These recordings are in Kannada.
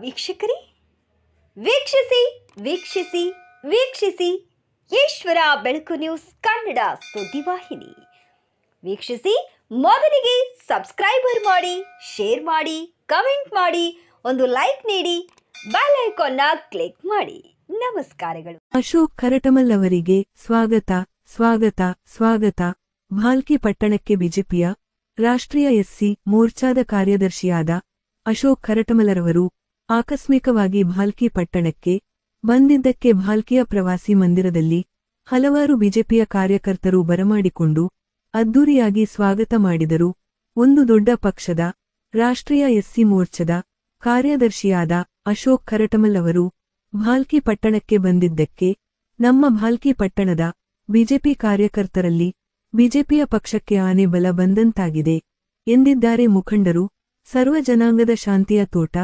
ವೀಕ್ಷಕರೇ, ವೀಕ್ಷಿಸಿ ವೀಕ್ಷಿಸಿ ವೀಕ್ಷಿಸಿ ಈಶ್ವರ ಬೆಳಕು ನ್ಯೂಸ್ ಕನ್ನಡ ಸುದ್ದಿವಾಹಿನಿ. ವೀಕ್ಷಿಸಿ, ಮೊದಲಿಗೆ ಸಬ್ಸ್ಕ್ರೈಬರ್ ಮಾಡಿ, ಶೇರ್ ಮಾಡಿ, ಕಮೆಂಟ್ ಮಾಡಿ, ಒಂದು ಲೈಕ್ ನೀಡಿ, ಬೆಲ್ ಐಕಾನ್ನ ಕ್ಲಿಕ್ ಮಾಡಿ. ನಮಸ್ಕಾರಗಳು. ಅಶೋಕ್ ಕರಟಮಲ್ ಅವರಿಗೆ ಸ್ವಾಗತ ಸ್ವಾಗತ ಸ್ವಾಗತ. ಭಾಲ್ಕಿ ಪಟ್ಟಣಕ್ಕೆ ಬಿಜೆಪಿಯ ರಾಷ್ಟ್ರೀಯ ಎಸ್ಸಿ ಮೋರ್ಚಾದ ಕಾರ್ಯದರ್ಶಿಯಾದ ಅಶೋಕ್ ಕರಟಮಲರವರು ಆಕಸ್ಮಿಕವಾಗಿ ಭಾಲ್ಕಿ ಪಟ್ಟಣಕ್ಕೆ ಬಂದಿದ್ದಕ್ಕೆ ಭಾಲ್ಕಿಯ ಪ್ರವಾಸಿ ಮಂದಿರದಲ್ಲಿ ಹಲವಾರು ಬಿಜೆಪಿಯ ಕಾರ್ಯಕರ್ತರು ಬರಮಾಡಿಕೊಂಡು ಅದ್ದೂರಿಯಾಗಿ ಸ್ವಾಗತ ಮಾಡಿದರು. ಒಂದು ದೊಡ್ಡ ಪಕ್ಷದ ರಾಷ್ಟ್ರೀಯ ಎಸ್ಸಿ ಮೋರ್ಚಾದ ಕಾರ್ಯದರ್ಶಿಯಾದ ಅಶೋಕ್ ಕರಟಮಲ್ ಅವರು ಭಾಲ್ಕಿ ಪಟ್ಟಣಕ್ಕೆ ಬಂದಿದ್ದಕ್ಕೆ ನಮ್ಮ ಭಾಲ್ಕಿ ಪಟ್ಟಣದ ಬಿಜೆಪಿ ಕಾರ್ಯಕರ್ತರಲ್ಲಿ ಬಿಜೆಪಿಯ ಪಕ್ಷಕ್ಕೆ ಆನೆ ಬಲ ಬಂದಂತಾಗಿದೆ ಎಂದಿದ್ದಾರೆ ಮುಖಂಡರು. ಸರ್ವ ಜನಾಂಗದ ಶಾಂತಿಯ ತೋಟ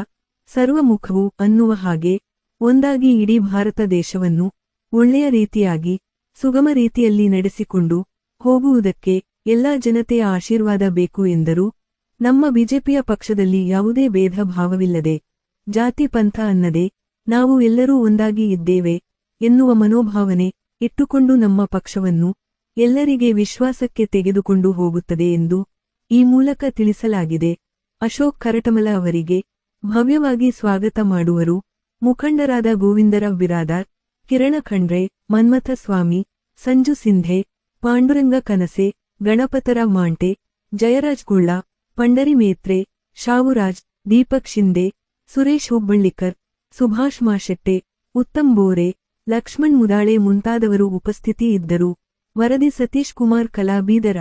ಸರ್ವಮುಖವು ಅನ್ನುವ ಹಾಗೆ ಒಂದಾಗಿ ಇಡೀ ಭಾರತ ದೇಶವನ್ನು ಒಳ್ಳೆಯ ರೀತಿಯಾಗಿ ಸುಗಮ ರೀತಿಯಲ್ಲಿ ನಡೆಸಿಕೊಂಡು ಹೋಗುವುದಕ್ಕೆ ಎಲ್ಲಾ ಜನತೆಯ ಆಶೀರ್ವಾದ ಬೇಕು ಎಂದರು. ನಮ್ಮ ಬಿಜೆಪಿಯ ಪಕ್ಷದಲ್ಲಿ ಯಾವುದೇ ಭೇದ ಭಾವವಿಲ್ಲದೆ ಜಾತಿ ಪಂಥ ಅನ್ನದೆ ನಾವು ಎಲ್ಲರೂ ಒಂದಾಗಿ ಇದ್ದೇವೆ ಎನ್ನುವ ಮನೋಭಾವನೆ ಇಟ್ಟುಕೊಂಡು ನಮ್ಮ ಪಕ್ಷವನ್ನು ಎಲ್ಲರಿಗೆ ವಿಶ್ವಾಸಕ್ಕೆ ತೆಗೆದುಕೊಂಡು ಹೋಗುತ್ತದೆ ಎಂದು ಈ ಮೂಲಕ ತಿಳಿಸಲಾಗಿದೆ. ಅಶೋಕ್ ಕರಟಮಲ ಅವರಿಗೆ ಭವ್ಯವಾಗಿ ಸ್ವಾಗತ ಮಾಡುವರು ಮುಖಂಡರಾದ ಗೋವಿಂದರಾವ್ ಬಿರಾದಾರ್, ಕಿರಣ ಖಂಡ್ರೆ, ಮನ್ಮಥ ಸ್ವಾಮಿ, ಸಂಜು ಸಿಂಧೆ, ಪಾಂಡುರಂಗ ಕನಸೆ, ಗಣಪತರಾವ್ ಮಾಂಟೆ, ಜಯರಾಜ್ ಗುಳ್ಳ, ಪಂಡರಿ ಮೇತ್ರೆ, ಶಾವುರಾಜ್, ದೀಪಕ್ ಶಿಂದೆ, ಸುರೇಶ್ ಹುಬ್ಬಳ್ಳಿಕರ್, ಸುಭಾಷ್ ಮಾಶೆಟ್ಟೆ, ಉತ್ತಮ್ ಬೋರೆ, ಲಕ್ಷ್ಮಣ್ ಮುದಾಳೆ ಮುಂತಾದವರು ಉಪಸ್ಥಿತಿ ಇದ್ದರು. ವರದಿ ಸತೀಶ್ ಕುಮಾರ್ ಕಲಾ ಬೀದರ.